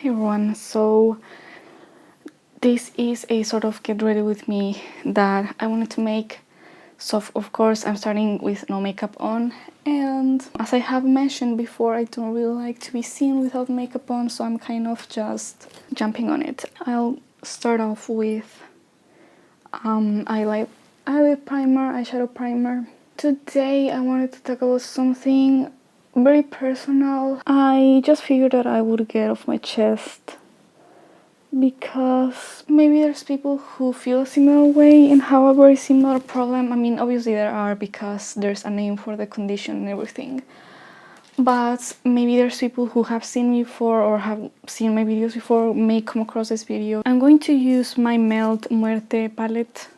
Hey everyone, so this is a sort of get ready with me that I wanted to make. So of course I'm starting with no makeup on, and as I have mentioned before, I don't really like to be seen without makeup on, so I'm kind of just jumping on it. I'll start off with eyelid primer, eyeshadow primer. Today I wanted to talk about something very personal. I just figured that I would get off my chest because maybe there's people who feel a similar way and have a very similar problem. I mean, obviously there are, because there's a name for the condition and everything. But maybe there's people who have seen me before or have seen my videos before, may come across this video. I'm going to use my Melt Muerte palette.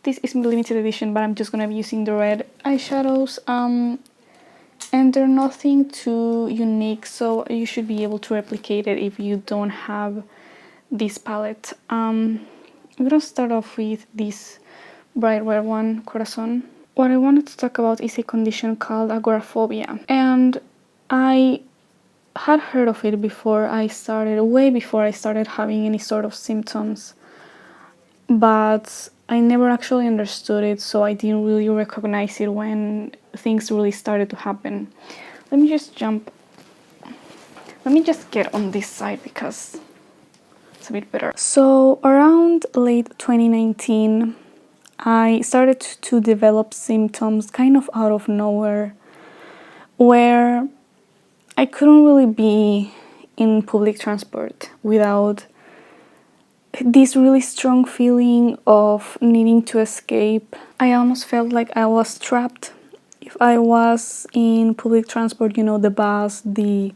This is limited edition, but I'm just gonna be using the red eyeshadows. And they're nothing too unique, so you should be able to replicate it if you don't have this palette. I'm gonna start off with this bright red one, Corazon. What I wanted to talk about is a condition called agoraphobia, and I had heard of it before I started, way before I started having any sort of symptoms, but I never actually understood it, so I didn't really recognize it when things really started to happen. Let me just get on this side because it's a bit better. So around late 2019, I started to develop symptoms kind of out of nowhere, where I couldn't really be in public transport without this really strong feeling of needing to escape. I almost felt like I was trapped. If I was in public transport, you know, the bus, we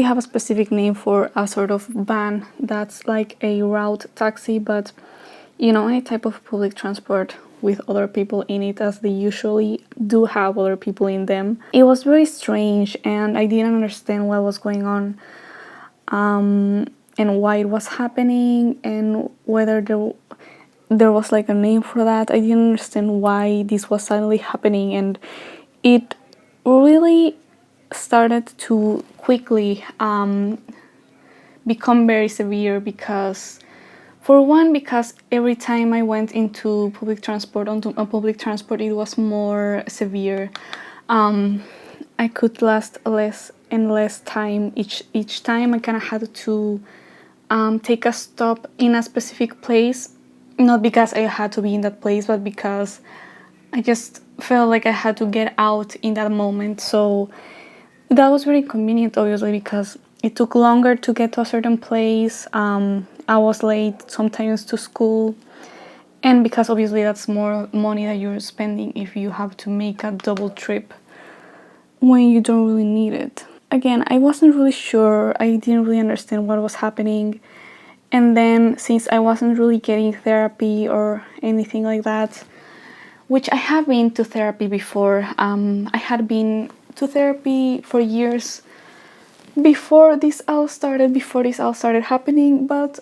have a specific name for a sort of van that's like a route taxi, but you know, any type of public transport with other people in it, as they usually do have other people in them. It was very strange, and I didn't understand what was going on, and why it was happening, and whether there was like a name for that. I didn't understand why this was suddenly happening, and it really started to quickly become very severe because, for one, because every time I went into public transport, it was more severe. I could last less and less time each time. I kind of had to take a stop in a specific place, not because I had to be in that place, but because I just felt like I had to get out in that moment. So that was very convenient, obviously, because it took longer to get to a certain place. I was late sometimes to school, and because obviously that's more money that you're spending if you have to make a double trip when you don't really need it. Again, I wasn't really sure. I didn't really understand what was happening. And then, since I wasn't really getting therapy or anything like that, which I have been to therapy before. I had been to therapy for years before this all started happening, but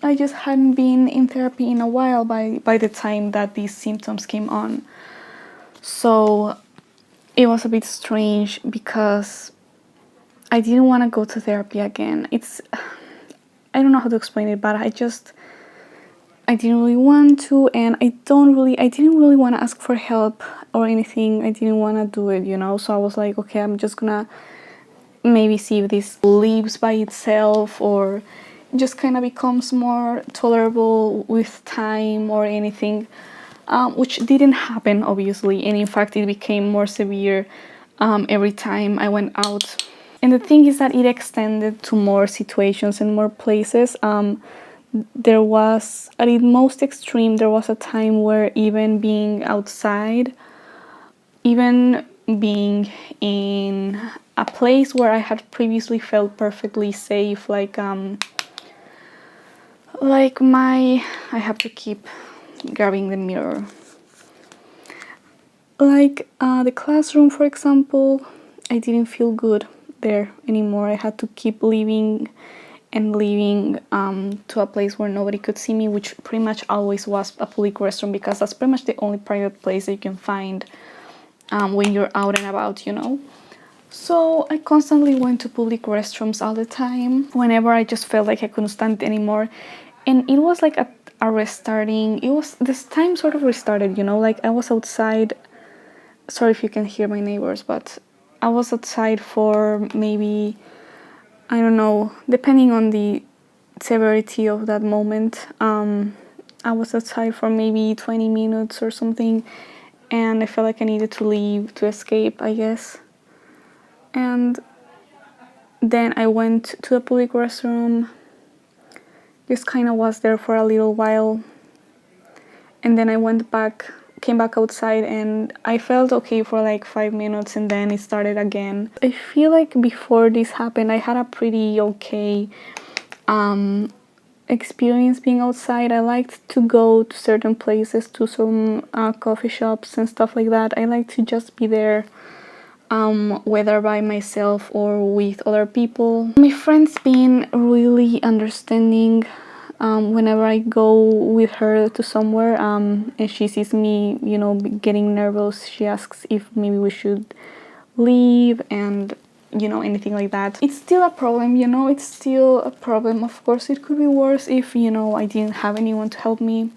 I just hadn't been in therapy in a while by the time that these symptoms came on. So it was a bit strange because I didn't want to go to therapy again. I don't know how to explain it, but I didn't really want to, and I didn't really want to ask for help or anything. I didn't want to do it, you know. So I was like, okay, I'm just gonna maybe see if this leaves by itself or just kind of becomes more tolerable with time or anything, which didn't happen, obviously. And in fact, it became more severe every time I went out. And the thing is that it extended to more situations and more places. There was, at its most extreme, there was a time where even being outside, even being in a place where I had previously felt perfectly safe, like I have to keep grabbing the mirror. Like the classroom, for example, I didn't feel good there anymore. I had to keep leaving to a place where nobody could see me, which pretty much always was a public restroom, because that's pretty much the only private place that you can find when you're out and about, you know. So I constantly went to public restrooms all the time whenever I just felt like I couldn't stand it anymore. And it was like a restarting. It was, this time sort of restarted, you know, like I was outside. Sorry if you can hear my neighbors, but I was outside for maybe, I don't know, depending on the severity of that moment. I was outside for maybe 20 minutes or something, and I felt like I needed to leave to escape, I guess. And then I went to a public restroom, just kind of was there for a little while, and then I came back outside, and I felt okay for like 5 minutes, and then it started again. I feel like before this happened, I had a pretty okay experience being outside. I liked to go to certain places, to some coffee shops and stuff like that. I like to just be there, whether by myself or with other people. My friend's been really understanding. Whenever I go with her to somewhere, and she sees me, you know, getting nervous, she asks if maybe we should leave and, you know, anything like that. It's still a problem, you know, it's still a problem. Of course, it could be worse if, you know, I didn't have anyone to help me.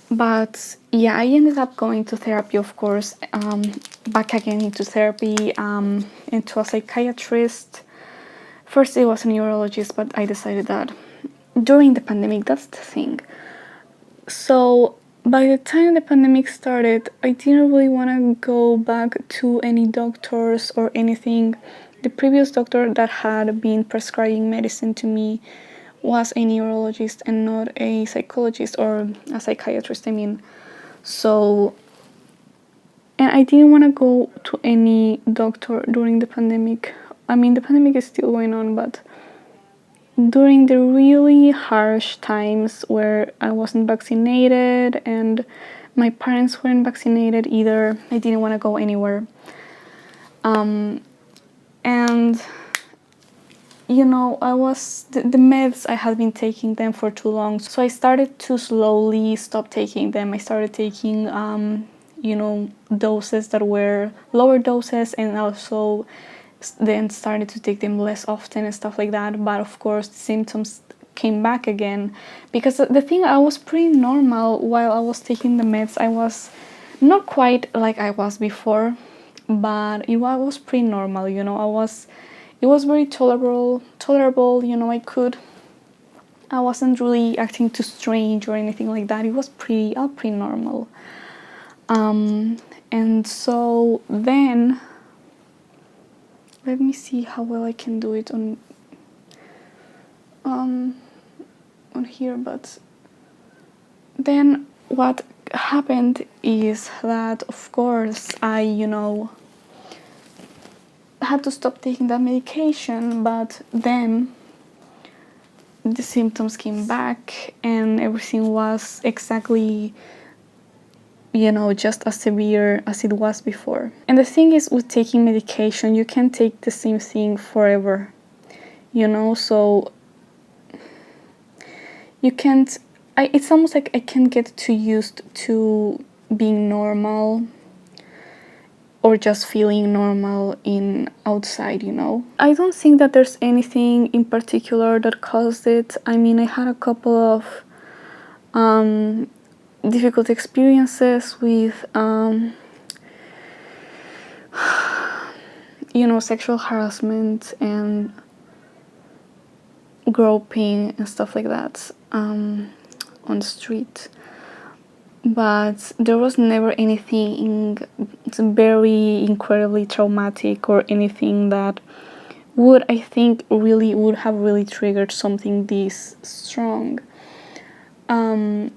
But yeah, I ended up going to therapy, of course, back again into therapy, into a psychiatrist. First, it was a neurologist, but I decided that during the pandemic, that's the thing. So by the time the pandemic started, I didn't really want to go back to any doctors or anything. The previous doctor that had been prescribing medicine to me was a neurologist and not a psychologist or a psychiatrist, I mean. So, and I didn't want to go to any doctor during the pandemic. I mean, the pandemic is still going on, but during the really harsh times where I wasn't vaccinated and my parents weren't vaccinated either, I didn't want to go anywhere. And you know, the meds, I had been taking them for too long, so I started to slowly stop taking them. I started taking you know, doses that were lower doses, and also then started to take them less often and stuff like that. But of course the symptoms came back again, because the thing, I was pretty normal while I was taking the meds. I was not quite like I was before, but I was pretty normal, you know. It was very tolerable, you know. I wasn't really acting too strange or anything like that. It was pretty normal. And so then, let me see how well I can do it on here. But then what happened is that, of course, I, you know, had to stop taking that medication, but then the symptoms came back and everything was exactly, you know, just as severe as it was before. And the thing is, with taking medication, you can't take the same thing forever, you know. So you can't, it's almost like I can't get too used to being normal or just feeling normal in outside, you know. I don't think that there's anything in particular that caused it. I mean, I had a couple of difficult experiences with you know, sexual harassment and groping and stuff like that on the street. But there was never anything very incredibly traumatic or anything that would, I think, would have really triggered something this strong. And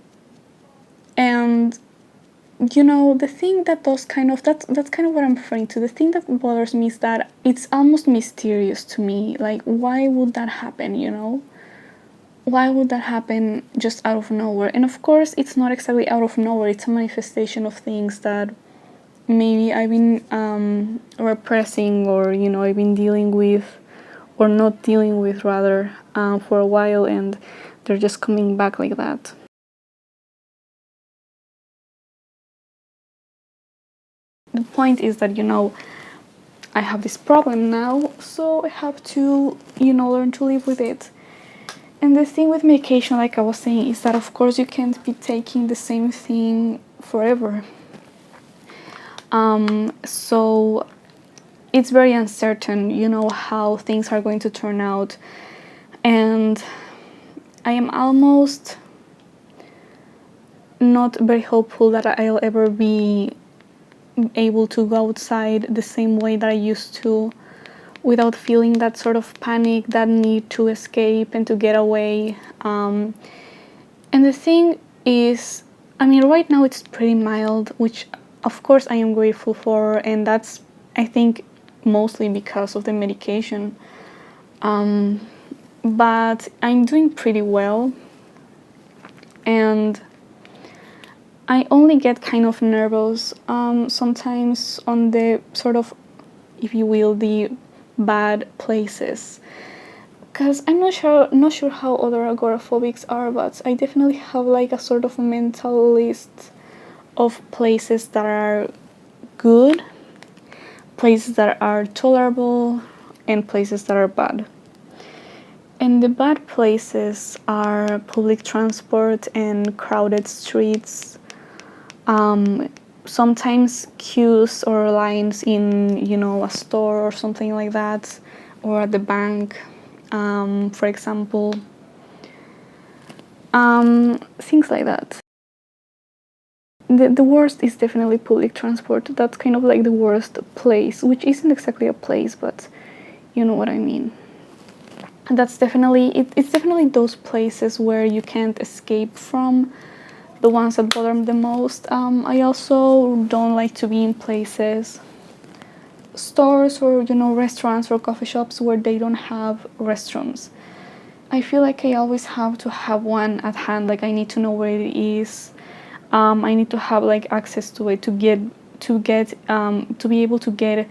you know, the thing that that's kind of what I'm referring to. The thing that bothers me is that it's almost mysterious to me. Like, why would that happen, you know? Why would that happen just out of nowhere? And of course, it's not exactly out of nowhere. It's a manifestation of things that maybe I've been repressing, or, you know, I've been dealing with, or not dealing with rather, for a while, and they're just coming back like that. The point is that, you know, I have this problem now, so I have to, you know, learn to live with it. And the thing with medication, like I was saying, is that of course you can't be taking the same thing forever. So it's very uncertain, you know, how things are going to turn out. And I am almost not very hopeful that I'll ever be able to go outside the same way that I used to, without feeling that sort of panic, that need to escape and to get away. And the thing is, I mean, right now it's pretty mild, which of course I am grateful for, and that's, I think, mostly because of the medication. But I'm doing pretty well, and I only get kind of nervous sometimes on the sort of, if you will, the bad places. Because I'm not sure how other agoraphobics are, but I definitely have like a sort of mental list of places that are good, places that are tolerable, and places that are bad. And the bad places are public transport and crowded streets. Sometimes queues or lines in, you know, a store or something like that, or at the bank, for example. Things like that. The worst is definitely public transport. That's kind of like the worst place, which isn't exactly a place, but you know what I mean. That's definitely, it's definitely those places where you can't escape from, the ones that bother me the most. I also don't like to be in places, stores or, you know, restaurants or coffee shops where they don't have restrooms. I feel like I always have to have one at hand, like I need to know where it is. I need to have like access to it to be able to get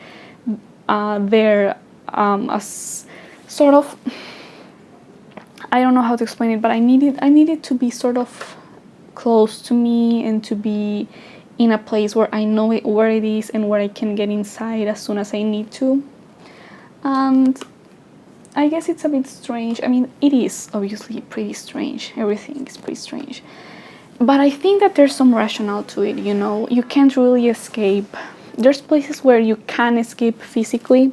there as sort of, I don't know how to explain it, but I need it to be sort of close to me and to be in a place where I know where it is and where I can get inside as soon as I need to. And I guess it's a bit strange. I mean, it is obviously pretty strange. Everything is pretty strange. But I think that there's some rationale to it, you know? You can't really escape. There's places where you can escape physically.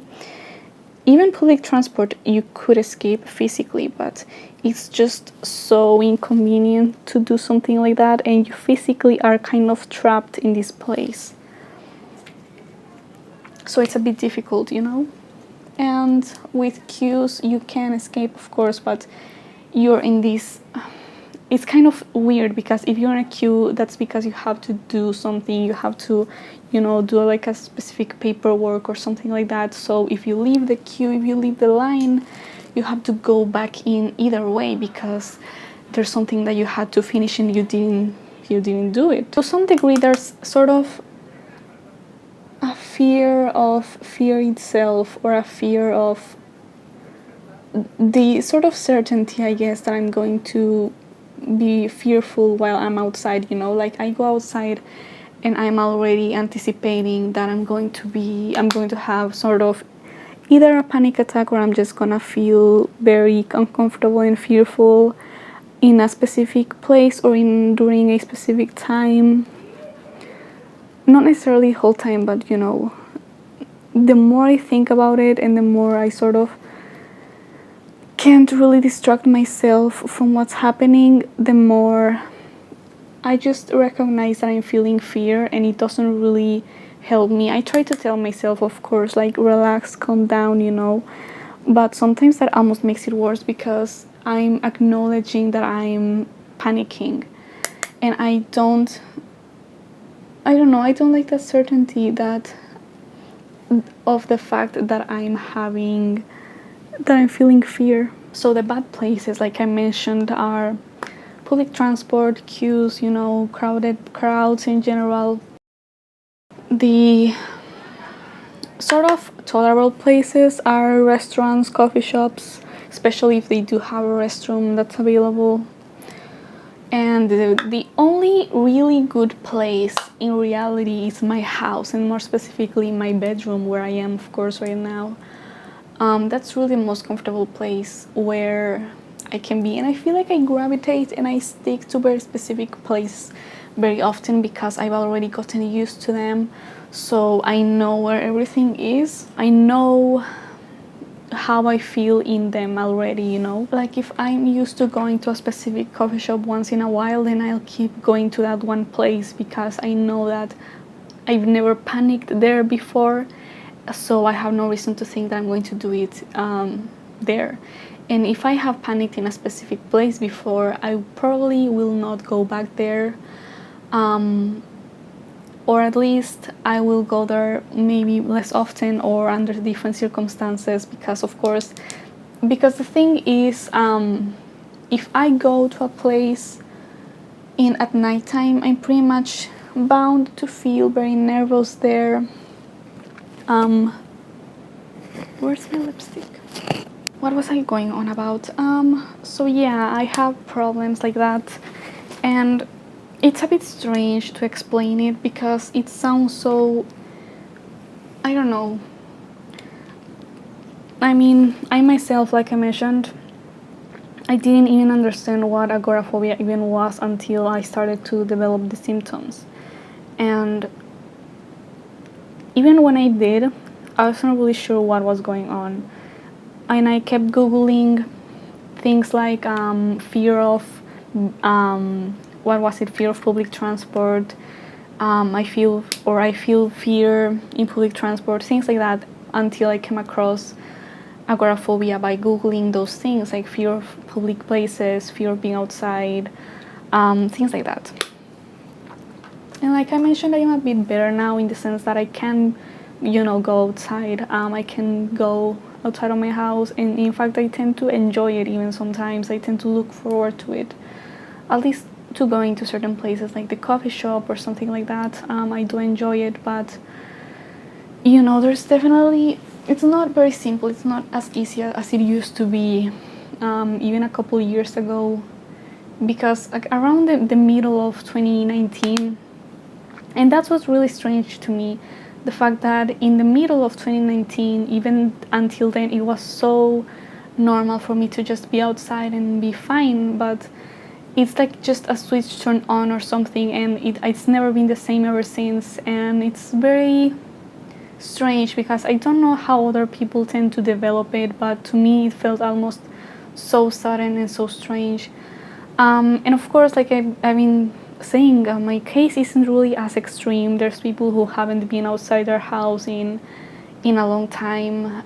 Even public transport, you could escape physically, but it's just so inconvenient to do something like that, and you physically are kind of trapped in this place. So it's a bit difficult, you know? And with queues, you can escape, of course, but you're in this... It's kind of weird because if you're in a queue, that's because you have to do something. You have to, you know, do like a specific paperwork or something like that. So if you leave the queue, if you leave the line, you have to go back in either way because there's something that you had to finish and you didn't do it. To some degree, there's sort of a fear of fear itself, or a fear of the sort of certainty, I guess, that I'm going to be fearful while I'm outside, you know, like I go outside and I'm already anticipating that I'm going to have sort of either a panic attack, or I'm just gonna feel very uncomfortable and fearful in a specific place or during a specific time. Not necessarily the whole time, but you know, the more I think about it and the more I sort of can't really distract myself from what's happening, the more I just recognize that I'm feeling fear, and it doesn't really help me. I try to tell myself, of course, like relax, calm down, you know, but sometimes that almost makes it worse because I'm acknowledging that I'm panicking, and I don't know, I don't like that certainty that of the fact that I'm feeling fear. So the bad places, like I mentioned, are public transport, queues, you know, crowded crowds in general. The sort of tolerable places are restaurants, coffee shops, especially if they do have a restroom that's available. And the only really good place in reality is my house, and more specifically my bedroom, where I am, of course, right now. That's really the most comfortable place where I can be, and I feel like I gravitate and I stick to very specific places very often because I've already gotten used to them. So I know where everything is. I know how I feel in them already, you know? Like if I'm used to going to a specific coffee shop once in a while, then I'll keep going to that one place because I know that I've never panicked there before, so I have no reason to think that I'm going to do it there. And if I have panicked in a specific place before, I probably will not go back there. Or at least I will go there maybe less often or under different circumstances, because of course, because the thing is, if I go to a place at nighttime, I'm pretty much bound to feel very nervous there. Where's my lipstick? What was I going on about? So yeah, I have problems like that, and it's a bit strange to explain it because it sounds so, I don't know. I mean, I myself, like I mentioned, I didn't even understand what agoraphobia even was until I started to develop the symptoms. And even when I did, I wasn't really sure what was going on. And I kept Googling things like fear of, what was it, fear of public transport. I feel fear in public transport, things like that, until I came across agoraphobia by Googling those things, like fear of public places, fear of being outside, things like that. And like I mentioned, I am a bit better now in the sense that I can, you know, go outside. I can go outside of my house, and in fact I tend to enjoy it. Even sometimes I tend to look forward to it, at least to going to certain places like the coffee shop or something like that. I do enjoy it, but you know, there's definitely, it's not very simple. It's not as easy as it used to be, even a couple years ago, because like around the middle of 2019, and that's what's really strange to me, the fact that in the middle of 2019, even until then, it was so normal for me to just be outside and be fine, but it's like just a switch turned on or something, and it's never been the same ever since. And it's very strange because I don't know how other people tend to develop it, but to me it felt almost so sudden and so strange. And of course, like I've been saying, my case isn't really as extreme. There's people who haven't been outside their house in a long time.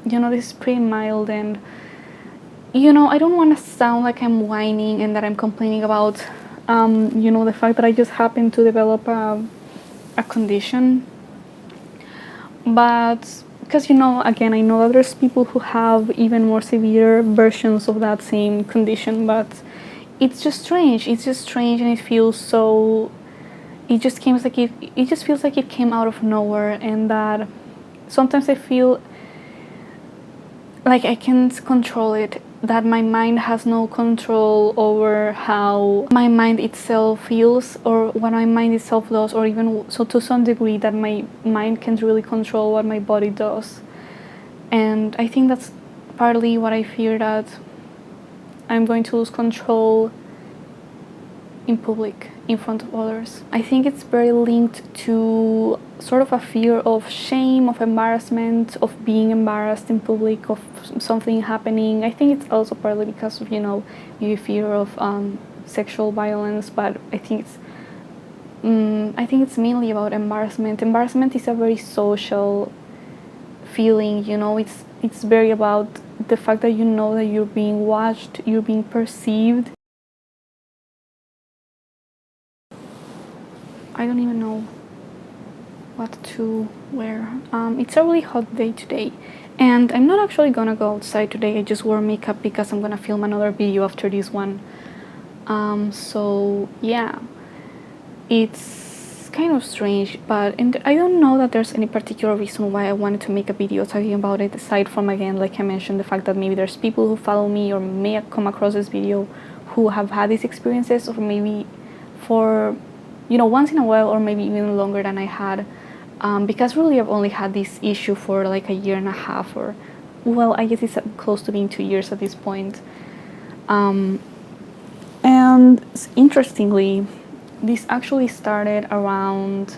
You know, this is pretty mild, and you know, I don't want to sound like I'm whining and that I'm complaining about you know, the fact that I just happened to develop a condition, but because, you know, again, I know that there's people who have even more severe versions of that same condition, but it's just strange. It's just strange, and it feels so, it just feels like it came out of nowhere, and that sometimes I feel like I can't control it, that my mind has no control over how my mind itself feels or what my mind itself does, or even so to some degree that my mind can't really control what my body does. And I think that's partly what I fear, that I'm going to lose control in public, in front of others. I think it's very linked to sort of a fear of shame, of embarrassment, of being embarrassed in public, of something happening. I think it's also partly because of, you know, maybe fear of sexual violence, but I think it's mainly about embarrassment. Embarrassment is a very social feeling, you know. It's very about the fact that you know that you're being watched, you're being perceived. I don't even know what to wear. It's a really hot day today, and I'm not actually gonna go outside today. I just wore makeup because I'm gonna film another video after this one. So yeah, it's kind of strange, but I don't know that there's any particular reason why I wanted to make a video talking about it, aside from, again, like I mentioned, the fact that maybe there's people who follow me or may come across this video who have had these experiences, or maybe for, you know, once in a while, or maybe even longer than I had, because really I've only had this issue for like a year and a half, or, well, I guess it's close to being 2 years at this point. And interestingly, this actually started around,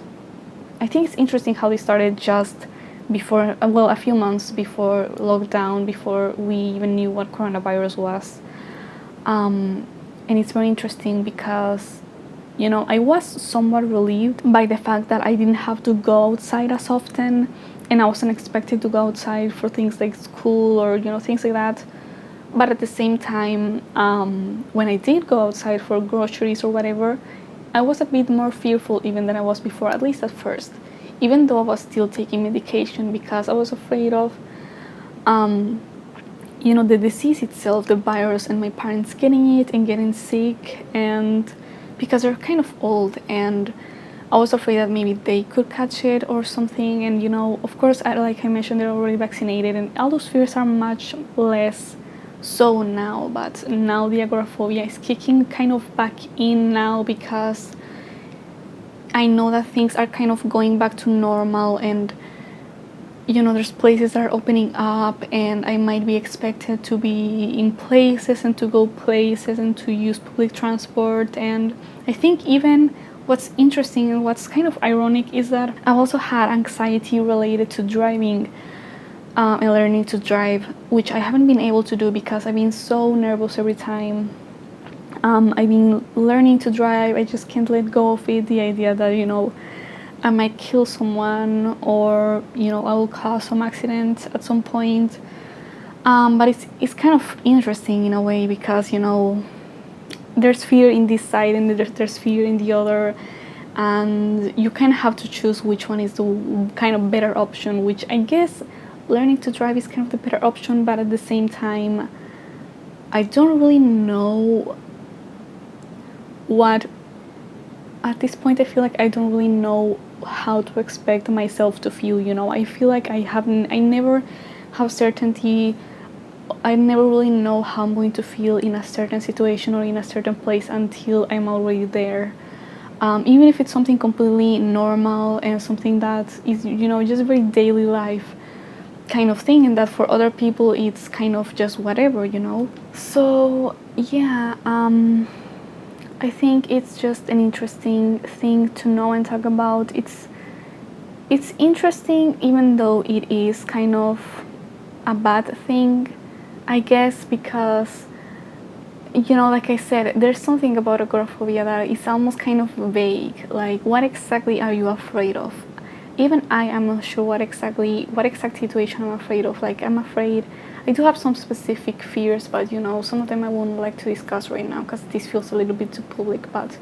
I think it's interesting how this started just before, well, a few months before lockdown, before we even knew what coronavirus was. And it's very interesting because, you know, I was somewhat relieved by the fact that I didn't have to go outside as often, and I wasn't expected to go outside for things like school or, you know, things like that. But at the same time, when I did go outside for groceries or whatever, I was a bit more fearful even than I was before, at least at first. Even though I was still taking medication, because I was afraid of, you know, the disease itself, the virus, and my parents getting it and getting sick, and because they're kind of old, and I was afraid that maybe they could catch it or something. And, you know, of course, like I mentioned, they're already vaccinated, and all those fears are much less so now. But now the agoraphobia is kicking kind of back in now, because I know that things are kind of going back to normal, and, you know, there's places that are opening up, and I might be expected to be in places and to go places and to use public transport. And I think even what's interesting and what's kind of ironic is that I've also had anxiety related to driving and learning to drive, which I haven't been able to do because I've been so nervous every time I've been learning to drive. I just can't let go of it, the idea that, you know, I might kill someone, or, you know, I will cause some accident at some point. But it's kind of interesting in a way, because, you know, there's fear in this side and there's fear in the other, and you kind of have to choose which one is the kind of better option, which I guess learning to drive is kind of the better option. But at the same time, I don't really know what, at this point I feel like I don't really know how to expect myself to feel, you know. I feel like I never have certainty. I never really know how I'm going to feel in a certain situation or in a certain place until I'm already there. Even if it's something completely normal and something that is, you know, just very daily life kind of thing, and that for other people it's kind of just whatever, you know. So yeah, I think it's just an interesting thing to know and talk about. It's interesting, even though it is kind of a bad thing, I guess, because, you know, like I said, there's something about agoraphobia that is almost kind of vague. Like, what exactly are you afraid of? Even I am not sure what exact situation I'm afraid of. Like, I'm afraid, I do have some specific fears, but, you know, some of them I won't like to discuss right now because this feels a little bit too public. But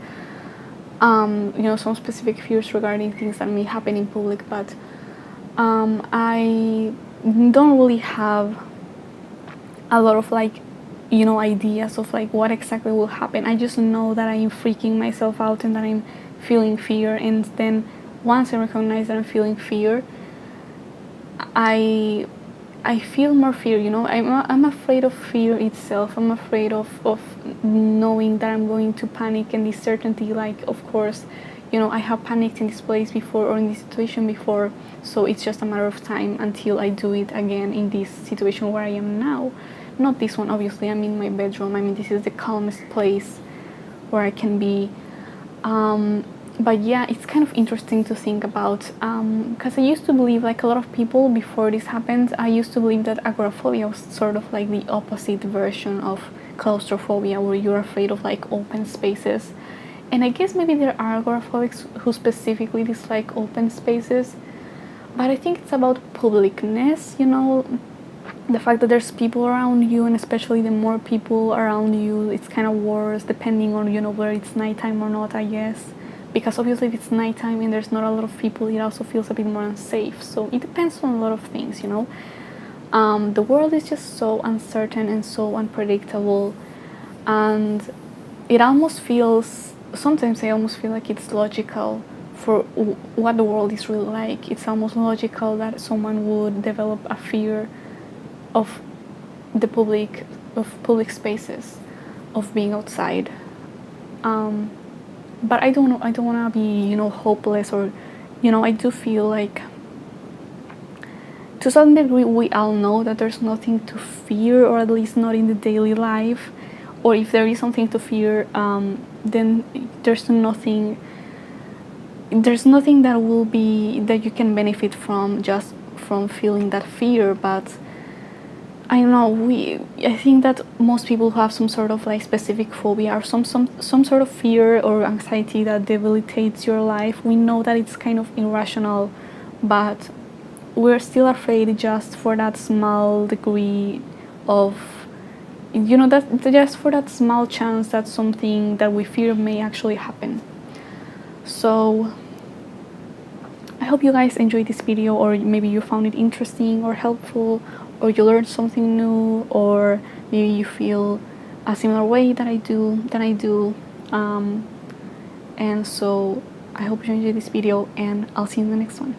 you know, some specific fears regarding things that may happen in public. But I don't really have a lot of, like, you know, ideas of like what exactly will happen. I just know that I'm freaking myself out and that I'm feeling fear, and then once I recognize that I'm feeling fear, I feel more fear, you know. I'm afraid of fear itself. I'm afraid of knowing that I'm going to panic, and this certainty, like, of course, you know, I have panicked in this place before or in this situation before, so it's just a matter of time until I do it again in this situation where I am now. Not this one, obviously. I'm in my bedroom. I mean, this is the calmest place where I can be. But yeah, it's kind of interesting to think about, because I used to believe, like a lot of people before this happened, I used to believe that agoraphobia was sort of like the opposite version of claustrophobia, where you're afraid of like open spaces. And I guess maybe there are agoraphobics who specifically dislike open spaces, but I think it's about publicness, you know, the fact that there's people around you, and especially the more people around you, it's kind of worse, depending on, you know, whether it's nighttime or not, I guess. Because obviously if it's nighttime and there's not a lot of people, it also feels a bit more unsafe. So it depends on a lot of things, you know. The world is just so uncertain and so unpredictable, and it almost feels, sometimes I almost feel like it's logical for what the world is really like. It's almost logical that someone would develop a fear of the public, of public spaces. of being outside. But I don't want to be, you know, hopeless, or, you know, I do feel like to some degree we all know that there's nothing to fear, or at least not in the daily life, or if there is something to fear, then there's nothing that will be that you can benefit from just from feeling that fear. But I don't know, I think that most people who have some sort of like specific phobia or some sort of fear or anxiety that debilitates your life, we know that it's kind of irrational, but we're still afraid just for that small degree of, you know, that just for that small chance that something that we fear may actually happen. So I hope you guys enjoyed this video, or maybe you found it interesting or helpful, or you learned something new, or maybe you feel a similar way that I do. And so I hope you enjoyed this video, and I'll see you in the next one.